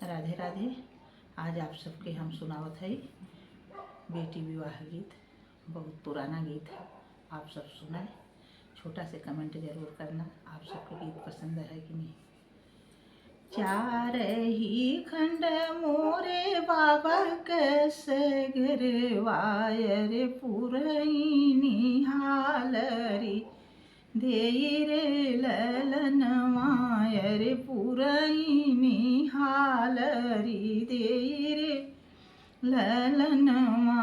राधे राधे। आज आप सबके हम सुनावत है बेटी विवाह गीत। बहुत पुराना गीत है, आप सब सुनाए। छोटा से कमेंट जरूर करना आप सबके गीत पसंद है कि नहीं। चार ही खंड मोरे बाबा कैसे गिरवायर पुरई निहालरी देई रे ललनवायर पुरई निहालरी देई रे ललनवा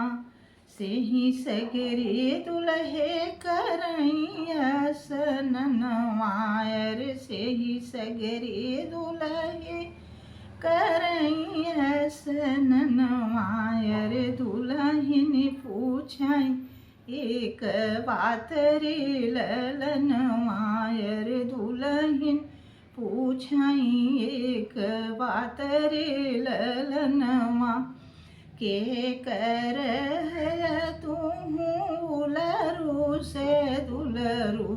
सेही सगरे दुल्हे करैया सननवायर सेही सगरे दुल्हे करैया सननवायर दुल्हन पूछाई एक बात रे ललनवायर दुल्हन पूछाई एक बात रे ललनवा के कर तू उलरू से दुलरू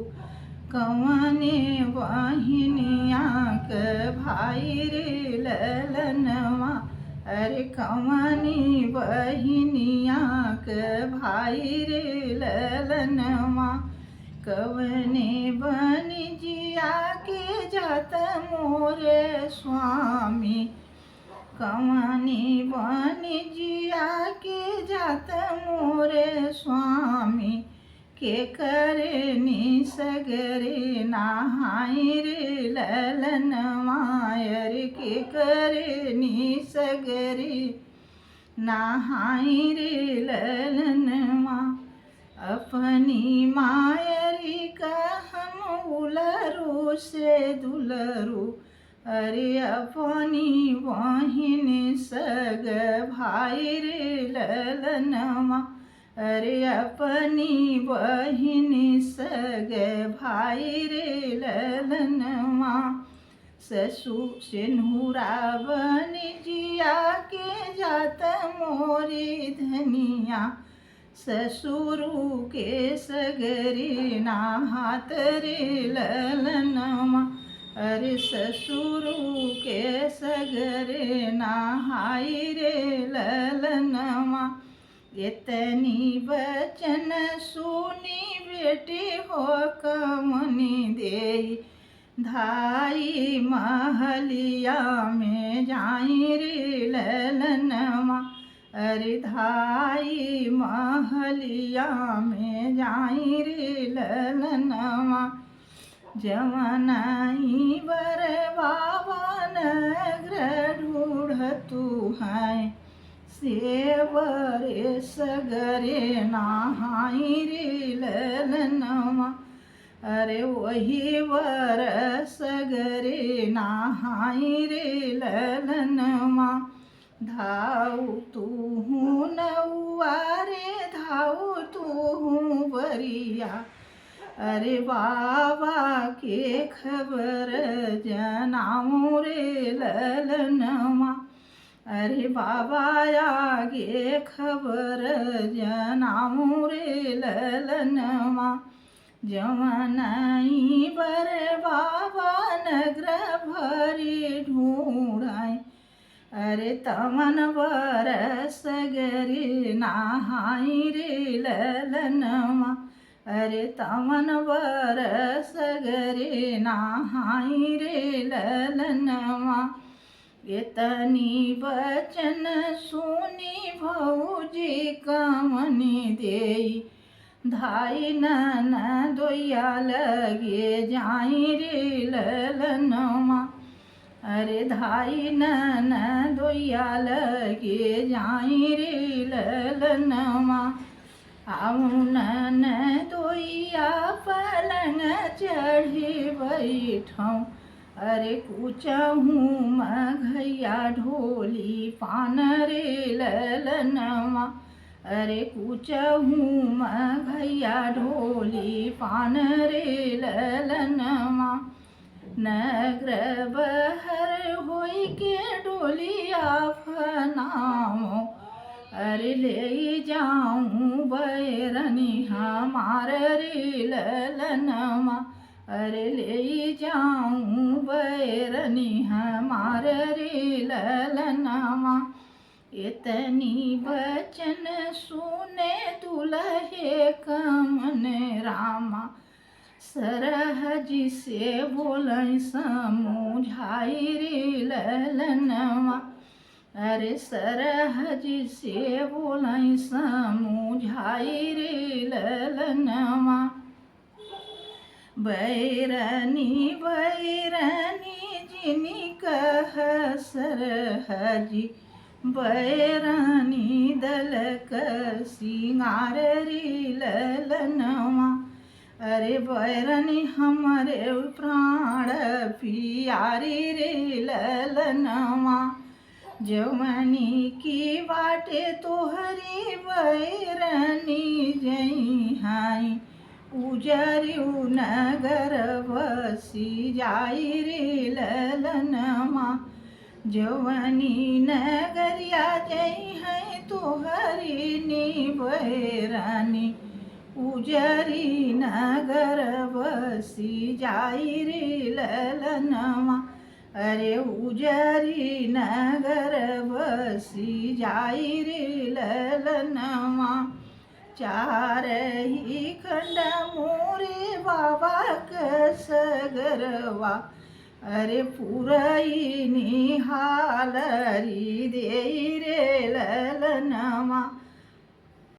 कवने वाहिनिया के भाई रे ललनवा अरे कवनी बहिनिया के भाई रे ललनवा कवने बन जिया के जात मोरे स्वामी कवनी बन जिया के जात मोरे स्वामी के करे सगरे नहाई रे ललनवायर के करे सगरे नहाई रे ललनवा अपनी मायरी का हम उलरू से दुलरू अरे अपनी बहिन सग भाई रे ललनवा अरे अपनी बहिन सग भाई रे ललनवा ससुर सिंहूरा बन जिया के जात मोरी धनिया ससुरु के सगरे नहात रे ललनवा अरे ससुरु के सगरे नहाई रे ललनवा इतनी बचन सुनी बेटी हो कमनी देई धाई महलिया में जाई रे ललनवा अरे धाई महलिया में जाई रे ललनवा जवनाई बर बाबा नगर ढूढ़तु है सेवरे सगरे नहाई रे ललनवा अरे वही वर सगरे नहाई रे ललनवा धाऊ तू नौआ रे धाऊ तू बरिया अरे बाबा के खबर जनाऊं रे ललनवा अरे बाबा आगे खबर जनाऊं रे ललनवा जवनाई बर बाबा नगर भरी ढूंढाई अरे तमन बर सगरे नहाई रे ललनवा अरे तमन बर सगरे नहाई रे ललनवा इतनी बचन सुनी भौजी कमनी देई धाई ननदोया लगे जाई रे ललनवा अरे धाई ननदोया लगे जाई रे ललनवा आऊं ननदोया पलंग चढ़ी बैठऊँ अरे कुचहूँ मघैया ढोली पान रे ललनवा अरे कुचहूँ मघैया ढोली पान रे ललनवा नगर बहर होई के डोलिया फनाओ अरे ले जाऊँ बैरनी हमार रे ललनवा अरे ले जाऊँ बैरनी हमार रे ललनवा। इतनी बचन सुने दुल्हे कमन रामा, सरहजी से बोलै समझाई रे ललनवा। अरे सरहजी से बोलै समझाई रे ललनवा। बैरनी बैरनी जिनी कह सरहजी, बैरनी दल क सिंगार रे ललनवा। अरे बैरनी हमारे प्राण पियारी रे ललनवा। जवनी की बाटे तोहरी बैरनी जई हाई, उजरियु नगर बसी जाई रे ललनवा। जवनी नगरिया जई है तोहरी नी बैरनी, उजरी नगर बसी जाई रे ललनवा। अरे उजरी नगर बसी जाई रे ललनवा। चार ही खंड मोरे बाबा क सगरवा, अरे पुरई निहालरी दे रे ललनवा।